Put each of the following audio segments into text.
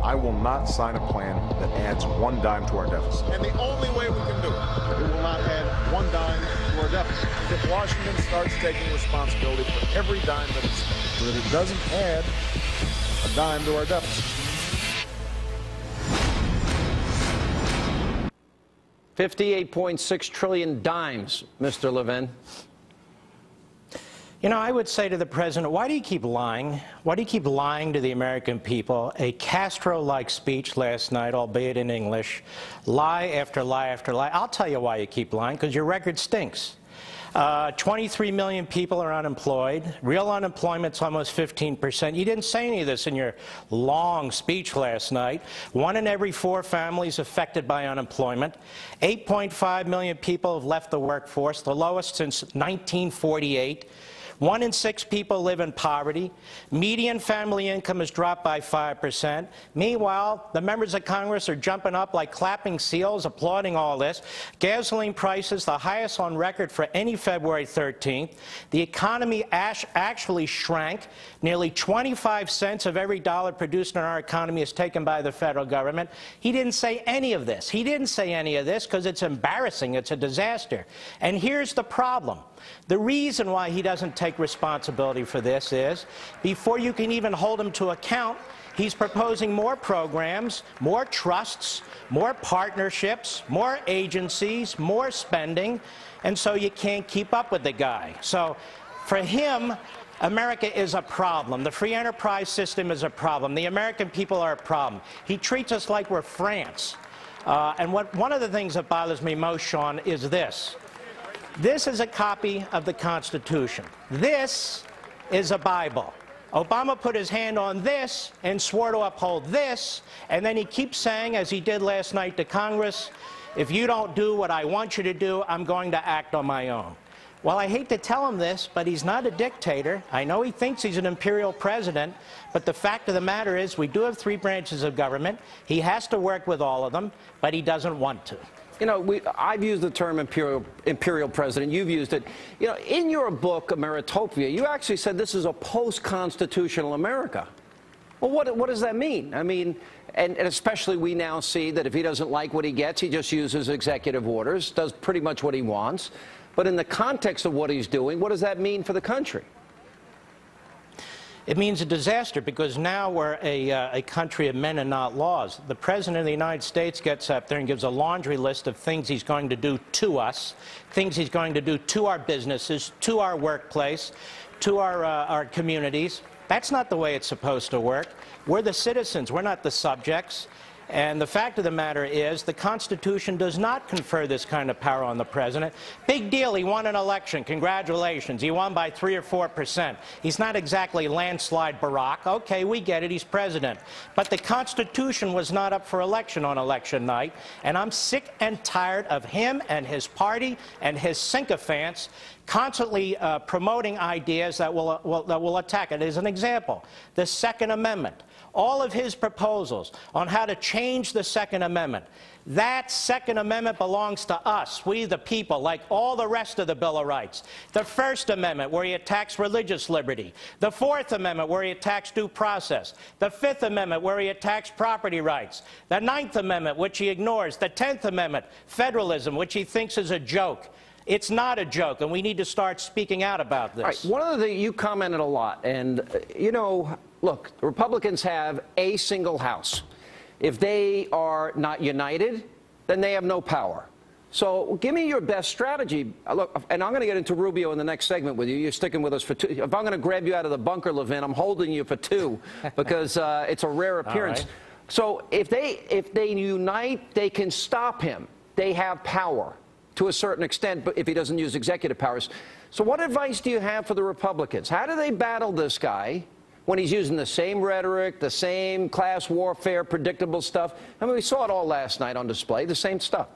I will not sign a plan that adds one dime to our deficit. And the only way we can do it will not add one dime to our deficit. If Washington starts taking responsibility for every dime that it's spent, so that it doesn't add a dime to our deficit. $58.6 trillion dimes, Mr. Levin. You know, I would say to the president, why do you keep lying? Why do you keep lying to the American people? A Castro-like speech last night, albeit in English. Lie after lie after lie. I'll tell you why you keep lying, because your record stinks. 23 million people are unemployed. Real unemployment's almost 15%. You didn't say any of this in your long speech last night. 1 in every 4 families affected by unemployment. 8.5 million people have left the workforce, the lowest since 1948. 1 in 6 people live in poverty. Median family income has dropped by 5%. Meanwhile, the members of Congress are jumping up like clapping seals, applauding all this. Gasoline prices, the highest on record for any February 13th. The economy actually shrank. Nearly 25 cents of every dollar produced in our economy is taken by the federal government. He didn't say any of this. He didn't say any of this because it's embarrassing. It's a disaster. And here's the problem. The reason why he doesn't take responsibility for this is, before you can even hold him to account, he's proposing more programs, more trusts, more partnerships, more agencies, more spending, and so you can't keep up with the guy. So for him, America is a problem. The free enterprise system is a problem. The American people are a problem. He treats us like we're France. And one of the things that bothers me most, Sean, is this. This is a copy of the Constitution. This is a Bible. Obama put his hand on this and swore to uphold this, and then he keeps saying, as he did last night to Congress, if you don't do what I want you to do, I'm going to act on my own. Well, I hate to tell him this, but he's not a dictator. I know he thinks he's an imperial president, but the fact of the matter is we do have 3 branches of government. He has to work with all of them, but he doesn't want to. You know, I've used the term imperial president. You've used it. You know, in your book, Ameritopia, you actually said this is a post-constitutional America. Well, what does that mean? I mean, and especially we now see that if he doesn't like what he gets, he just uses executive orders, does pretty much what he wants. But in the context of what he's doing, what does that mean for the country? It means a disaster, because now we're a country of men and not laws. The President of the United States gets up there and gives a laundry list of things he's going to do to us, things he's going to do to our businesses, to our workplace, to our communities. That's not the way it's supposed to work. We're the citizens. We're not the subjects. And the fact of the matter is the Constitution does not confer this kind of power on the president. Big deal. He won an election. Congratulations. He won by 3 or 4%. He's not exactly landslide Barack. Okay, we get it. He's president. But the Constitution was not up for election on election night. And I'm sick and tired of him and his party and his sycophants constantly promoting ideas that will attack it. As an example, the Second Amendment. All of his proposals on how to change the Second Amendment. That Second Amendment belongs to us, we the people, like all the rest of the Bill of Rights. The First Amendment, where he attacks religious liberty. The Fourth Amendment, where he attacks due process. The Fifth Amendment, where he attacks property rights. The Ninth Amendment, which he ignores. The 10th Amendment, federalism, which he thinks is a joke. It's not a joke, and we need to start speaking out about this. All right, one of the things you commented a lot, and you know, look, the Republicans have a single house. If they are not united, then they have no power. So give me your best strategy. Look, and I'm going to get into Rubio in the next segment with you. You're sticking with us for 2. If I'm going to grab you out of the bunker, Levin, I'm holding you for 2 because it's a rare appearance. Right. So if they unite, they can stop him. They have power to a certain extent, but if he doesn't use executive powers. So what advice do you have for the Republicans? How do they battle this guy when he's using the same rhetoric, the same class warfare, predictable stuff? I mean, we saw it all last night on display, the same stuff.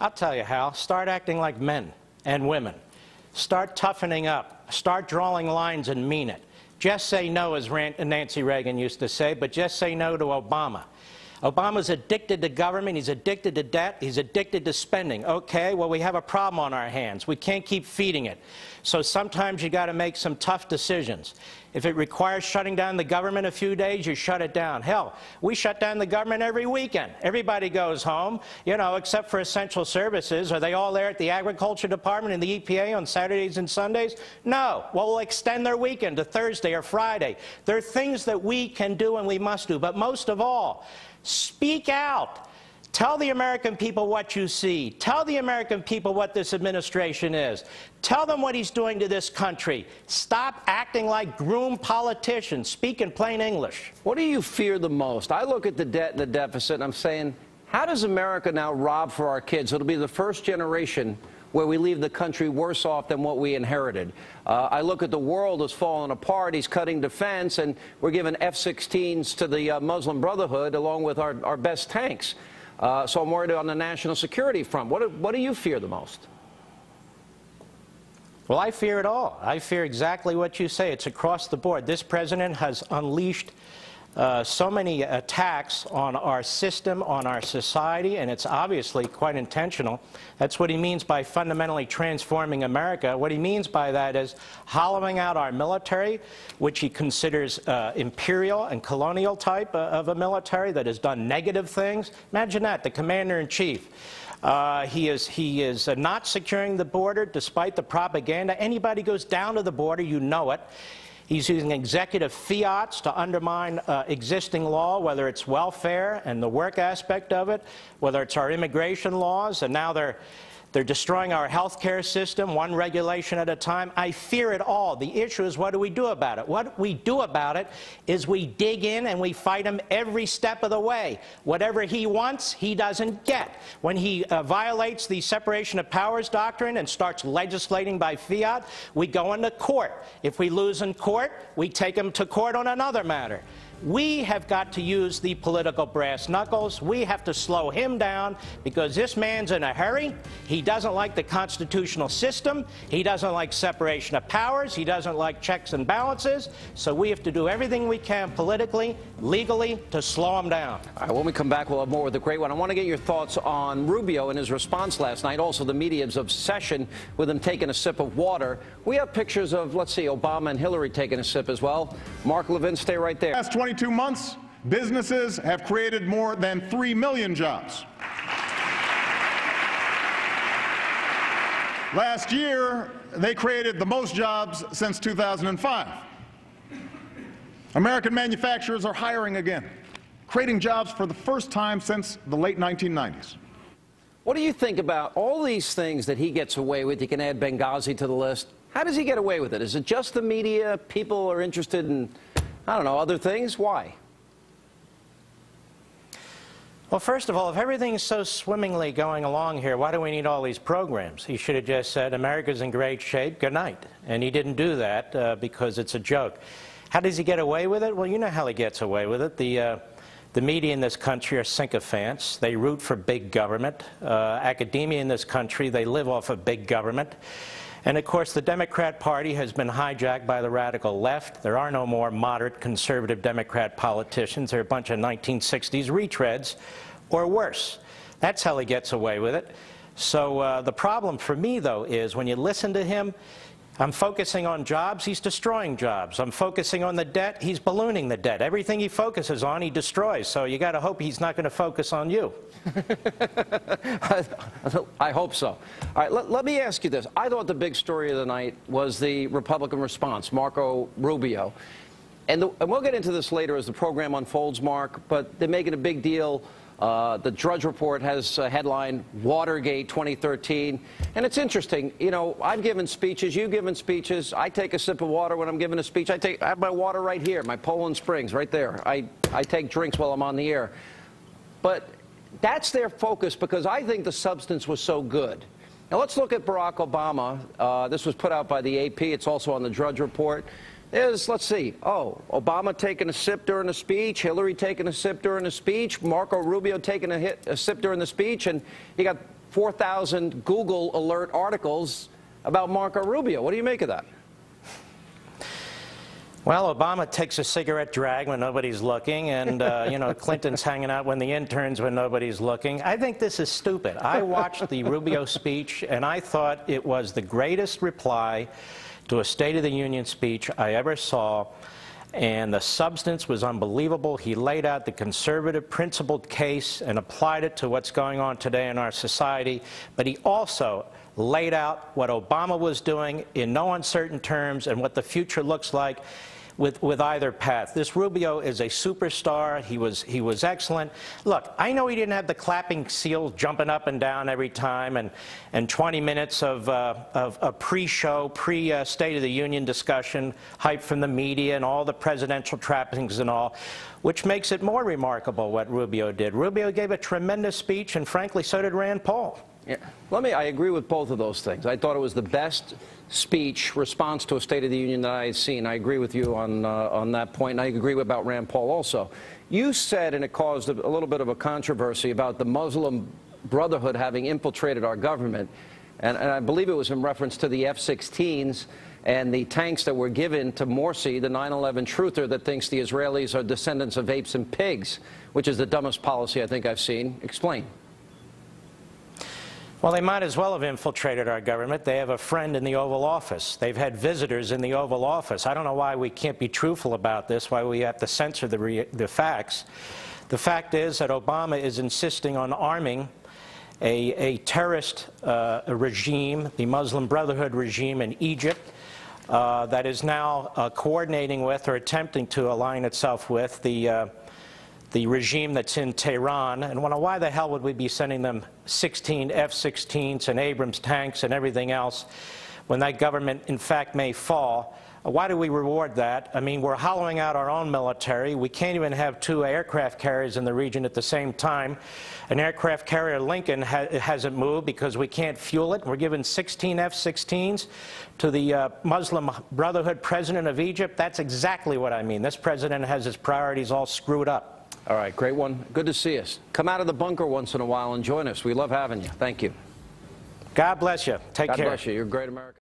I'll tell you, Hal, start acting like men and women. Start toughening up. Start drawing lines and mean it. Just say no, as Nancy Reagan used to say, but just say no to Obama. Obama's addicted to government, he's addicted to debt, he's addicted to spending. Okay, well, we have a problem on our hands. We can't keep feeding it. So sometimes you got to make some tough decisions. If it requires shutting down the government a few days, you shut it down. Hell, we shut down the government every weekend. Everybody goes home, you know, except for essential services. Are they all there at the Agriculture Department and the EPA on Saturdays and Sundays? No. Well, we'll extend their weekend to Thursday or Friday. There are things that we can do and we must do. But most of all, speak out. Tell the American people what you see. Tell the American people what this administration is. Tell them what he's doing to this country. Stop acting like groomed politicians. Speak in plain English. What do you fear the most? I look at the debt and the deficit, and I'm saying, how does America now rob for our kids? It'll be the first generation where we leave the country worse off than what we inherited. I look at the world as falling apart. He's cutting defense, and we're giving F-16s to the Muslim Brotherhood along with our best tanks. So I'm worried on the national security front. What do you fear the most? Well, I fear it all. I fear exactly what you say. It's across the board. This president has unleashed so many attacks on our system, on our society, and it's obviously quite intentional. That's what he means by fundamentally transforming America. What he means by that is hollowing out our military, which he considers imperial and colonial type of a military that has done negative things. Imagine that, the commander-in-chief. He is not securing the border despite the propaganda. Anybody goes down to the border, you know it. He's using executive fiats to undermine existing law, whether it's welfare and the work aspect of it, whether it's our immigration laws, and now they're destroying our health care system, one regulation at a time. I fear it all. The issue is, what do we do about it? What we do about it is we dig in and we fight him every step of the way. Whatever he wants, he doesn't get. When he violates the separation of powers doctrine and starts legislating by fiat, we go into court. If we lose in court, we take him to court on another matter. We have got to use the political brass knuckles. We have to slow him down because this man's in a hurry. He doesn't like the constitutional system. He doesn't like separation of powers. He doesn't like checks and balances. So we have to do everything we can politically, legally, to slow him down. All right, when we come back, we'll have more with the great one. I want to get your thoughts on Rubio and his response last night, also the media's obsession with him taking a sip of water. We have pictures of, let's see, Obama and Hillary taking a sip as well. Mark Levin, stay right there. Last 22 months, businesses have created more than 3 million jobs. Last year, they created the most jobs since 2005. American manufacturers are hiring again, creating jobs for the first time since the late 1990s. What do you think about all these things that he gets away with? You can add Benghazi to the list. How does he get away with it? Is it just the media? People are interested in, I don't know, other things? Why? Well, first of all, if everything's so swimmingly going along here, why do we need all these programs? He should have just said, America's in great shape, good night. And he didn't do that because it's a joke. How does he get away with it? Well, you know how he gets away with it. The media in this country are sycophants. They root for big government. Academia in this country, they live off of big government. And of course, the Democrat Party has been hijacked by the radical left. There are no more moderate conservative Democrat politicians. They're a bunch of 1960s retreads, or worse. That's how he gets away with it. So the problem for me, though, is when you listen to him, I'm focusing on jobs, he's destroying jobs. I'm focusing on the debt, he's ballooning the debt. Everything he focuses on, he destroys. So you got to hope he's not going to focus on you. I hope so. All right, let me ask you this. I thought the big story of the night was the Republican response, Marco Rubio. And we'll get into this later as the program unfolds, Mark, but they're making a big deal. The Drudge Report has a headline, Watergate 2013. And it's interesting. You know, I've given speeches. You've given speeches. I take a sip of water when I'm giving a speech. I have my water right here, my Poland Springs right there. I take drinks while I'm on the air. But that's their focus because I think the substance was so good. Now, let's look at Barack Obama. This was put out by the AP. It's also on the Drudge Report. Let's see, Obama taking a sip during the speech, Hillary taking a sip during the speech, Marco Rubio taking a sip during the speech, and you got 4,000 Google alert articles about Marco Rubio. What do you make of that? Well, Obama takes a cigarette drag when nobody's looking, and, you know, Clinton's hanging out when the interns when nobody's looking. I think this is stupid. I watched the Rubio speech, and I thought it was the greatest reply to a State of the Union speech I ever saw, and the substance was unbelievable. He laid out the conservative, principled case and applied it to what's going on today in our society, but he also laid out what Obama was doing in no uncertain terms and what the future looks like with either path. This Rubio is a superstar. He was excellent. Look, I know he didn't have the clapping seals jumping up and down every time and 20 minutes of a pre-show, pre-State of the Union discussion, hype from the media and all the presidential trappings and all, which makes it more remarkable what Rubio did. Rubio gave a tremendous speech, and frankly, so did Rand Paul. Yeah. I agree with both of those things. I thought it was the best speech response to a State of the Union that I had seen. I agree with you on that point, and I agree about Rand Paul also. You said, and it caused a little bit of a controversy, about the Muslim Brotherhood having infiltrated our government, and I believe it was in reference to the F-16s and the tanks that were given to Morsi, the 9/11 truther that thinks the Israelis are descendants of apes and pigs, which is the dumbest policy I think I've seen. Explain. Well, they might as well have infiltrated our government. They have a friend in the Oval Office. They've had visitors in the Oval Office. I don't know why we can't be truthful about this, why we have to censor the facts. The fact is that Obama is insisting on arming a terrorist regime, the Muslim Brotherhood regime in Egypt, that is now coordinating with or attempting to align itself with the regime that's in Tehran. And why the hell would we be sending them 16 F-16s and Abrams tanks and everything else when that government, in fact, may fall? Why do we reward that? I mean, we're hollowing out our own military. We can't even have 2 aircraft carriers in the region at the same time. An aircraft carrier, Lincoln, hasn't moved because we can't fuel it. We're giving 16 F-16s to the Muslim Brotherhood president of Egypt. That's exactly what I mean. This president has his priorities all screwed up. All right, great one. Good to see us. Come out of the bunker once in a while and join us. We love having you. Thank you. God bless you. Take care. God bless you. You're a great American.